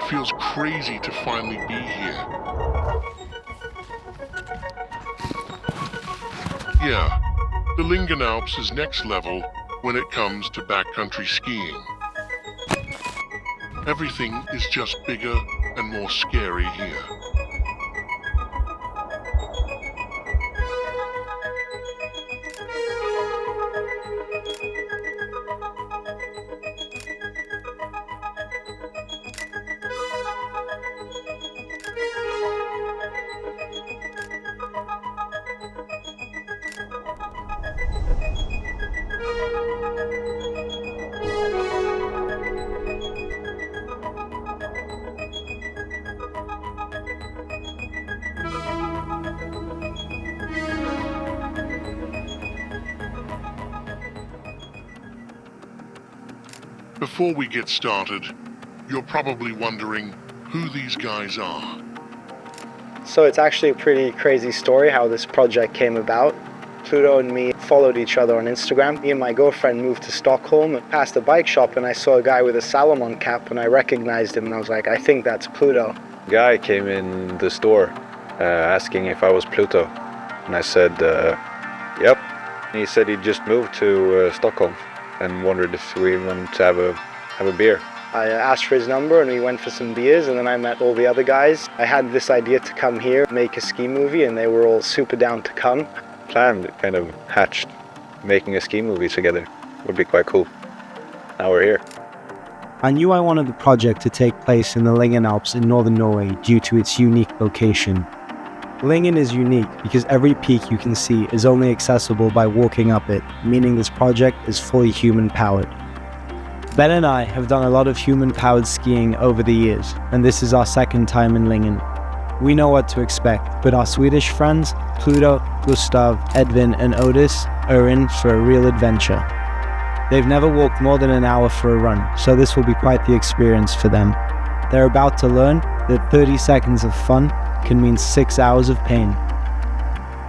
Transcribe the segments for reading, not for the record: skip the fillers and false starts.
feels crazy to finally be here. Yeah, the Lyngen Alps is next level when it comes to backcountry skiing. Everything is just bigger and more scary here. Before we get started, you're probably wondering who these guys are. So it's actually a pretty crazy story how this project came about. Pluto and me followed each other on Instagram. Me and my girlfriend moved to Stockholm and passed a bike shop, and I saw a guy with a Salomon cap and I recognized him and I was like, I think that's Pluto. Guy came in the store asking if I was Pluto, and I said, yep. He said he just moved to Stockholm and wondered if we wanted to have a beer. I asked for his number and we went for some beers, and then I met all the other guys. I had this idea to come here, make a ski movie, and they were all super down to come. Planned, kind of hatched, making a ski movie together would be quite cool. Now we're here. I knew I wanted the project to take place in the Lyngen Alps in northern Norway due to its unique location. Lyngen is unique because every peak you can see is only accessible by walking up it, meaning this project is fully human-powered. Ben and I have done a lot of human-powered skiing over the years, and this is our second time in Lyngen. We know what to expect, but our Swedish friends, Pluto, Gustav, Edvin and Otis, are in for a real adventure. They've never walked more than an hour for a run, so this will be quite the experience for them. They're about to learn that 30 seconds of fun can mean 6 hours of pain.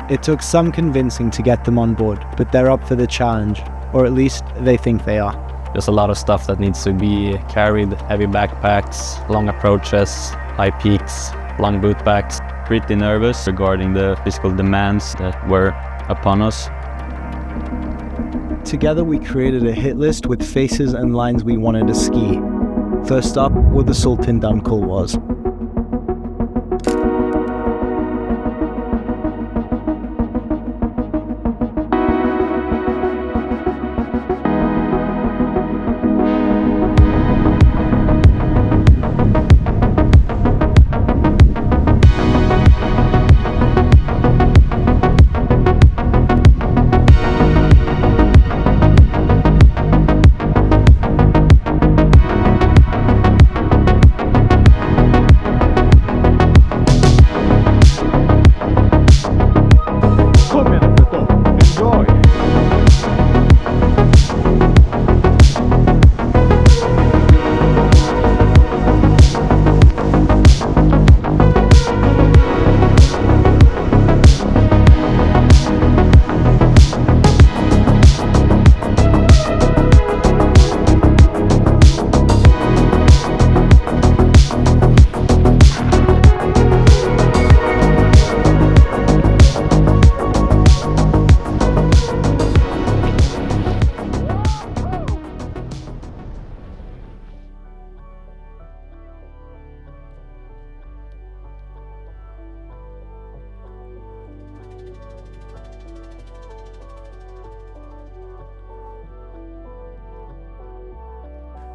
It took some convincing to get them on board, but they're up for the challenge, or at least they think they are. There's a lot of stuff that needs to be carried, heavy backpacks, long approaches, high peaks, long boot packs. Pretty nervous regarding the physical demands that were upon us. Together we created a hit list with faces and lines we wanted to ski. First up were the Sultindamkull was.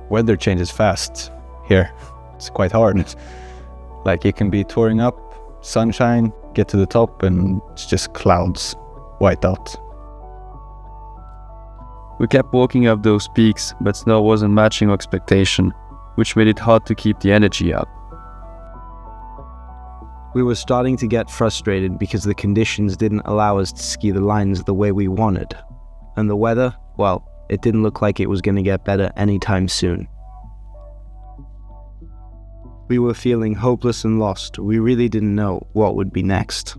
Weather changes fast here. It's quite hard. Like you can be touring up, sunshine, get to the top, and it's just clouds, white out. We kept walking up those peaks, but snow wasn't matching our expectation, which made it hard to keep the energy up. We were starting to get frustrated because the conditions didn't allow us to ski the lines the way we wanted. And the weather, well, it didn't look like it was going to get better anytime soon. We were feeling hopeless and lost. We really didn't know what would be next.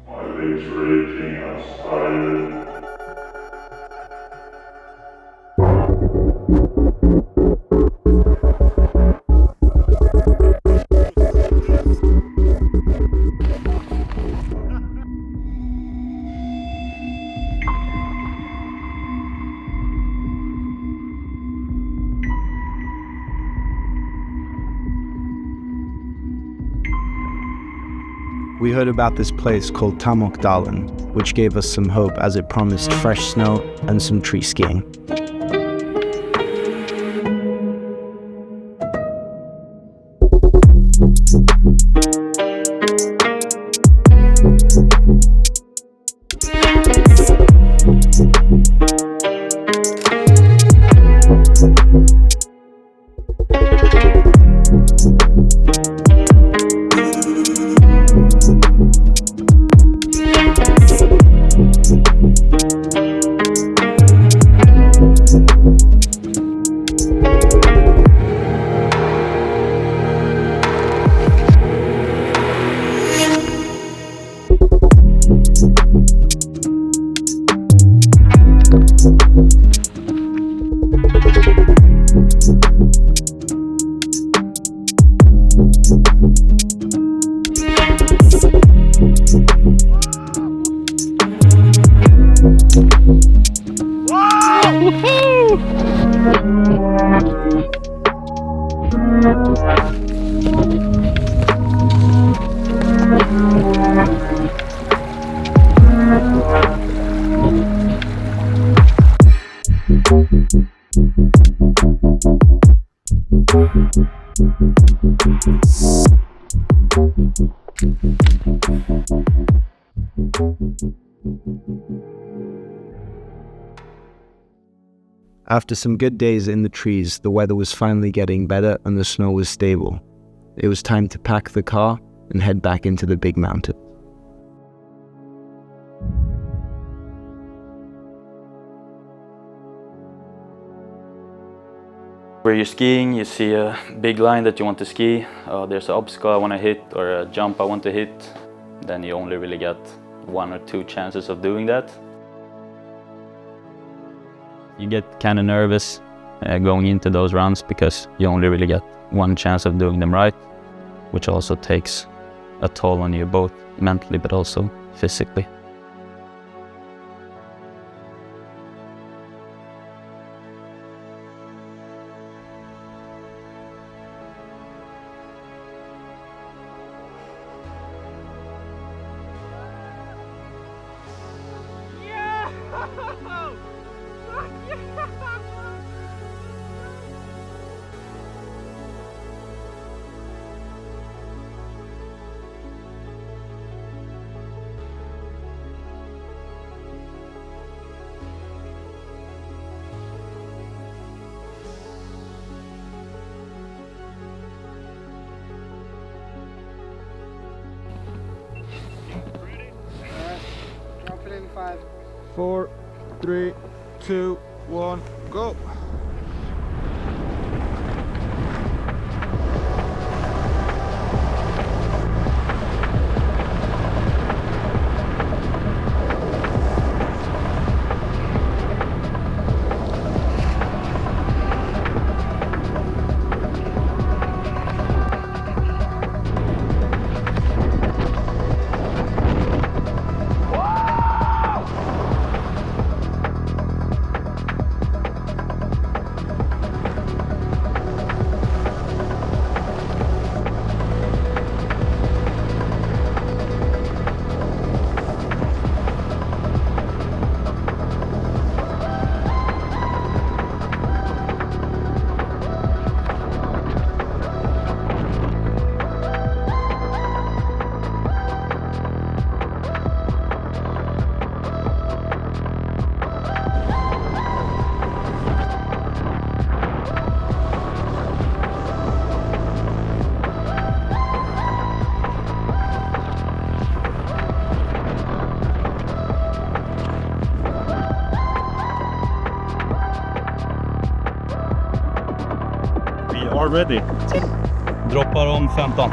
My legs are aching, I'm tired. We heard about this place called Tamokdalen, which gave us some hope as it promised fresh snow and some tree skiing. After some good days in the trees, the weather was finally getting better and the snow was stable. It was time to pack the car and head back into the big mountain. Where you're skiing, you see a big line that you want to ski. There's an obstacle I want to hit or a jump I want to hit. Then you only really get 1 or 2 chances of doing that. You get kind of nervous going into those runs because you only really get 1 chance of doing them right, which also takes a toll on you both mentally but also physically. Drop it in 5. 4, 3, 2, 1, go! are ready. Droppar om 15.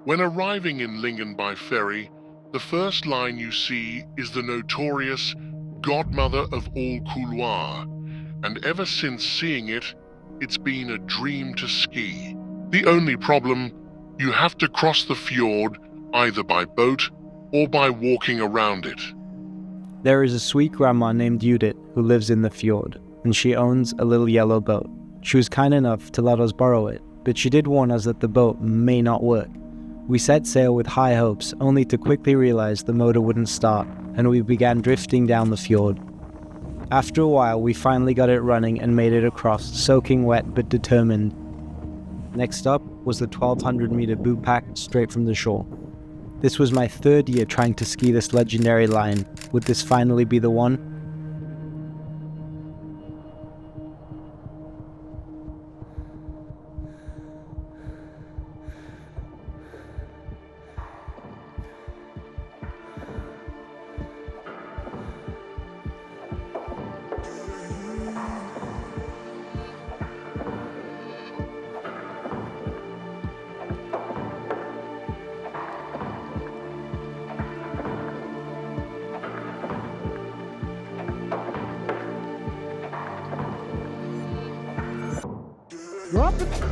When arriving in Lyngen by ferry, the first line you see is the notorious godmother of all couloirs, and ever since seeing it, it's been a dream to ski. The only problem, you have to cross the fjord either by boat or by walking around it. There is a sweet grandma named Judith who lives in the fjord, and she owns a little yellow boat. She was kind enough to let us borrow it, but she did warn us that the boat may not work. We set sail with high hopes, only to quickly realize the motor wouldn't start, and we began drifting down the fjord. After a while, we finally got it running and made it across, soaking wet but determined. Next up was the 1200 meter boot pack straight from the shore. This was my third year trying to ski this legendary line. Would this finally be the one? Drop it.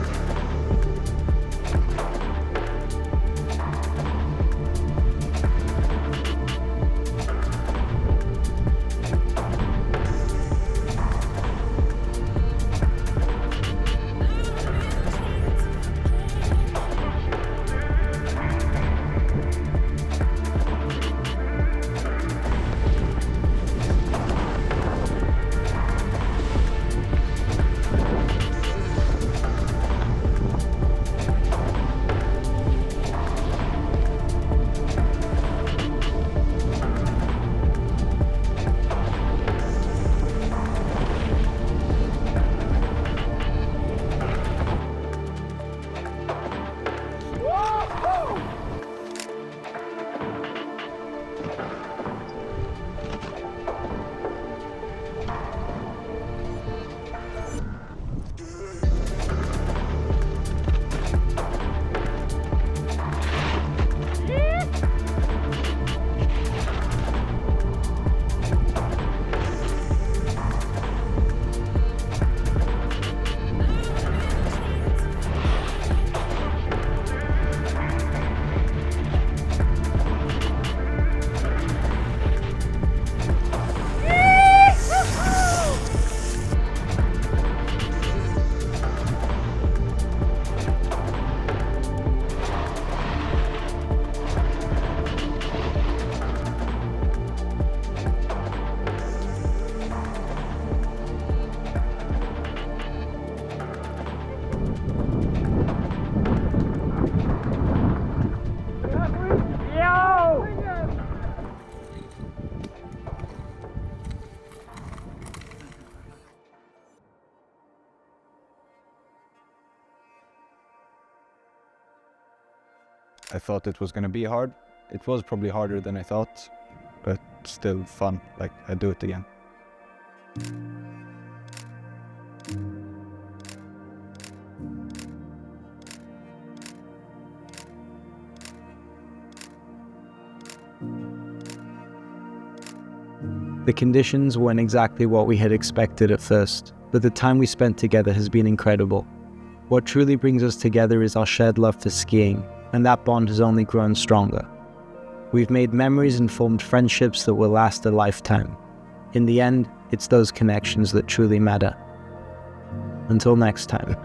I thought it was going to be hard. It was probably harder than I thought, but still fun. Like, I'd do it again. The conditions weren't exactly what we had expected at first, but the time we spent together has been incredible. What truly brings us together is our shared love for skiing, and that bond has only grown stronger. We've made memories and formed friendships that will last a lifetime. In the end, it's those connections that truly matter. Until next time.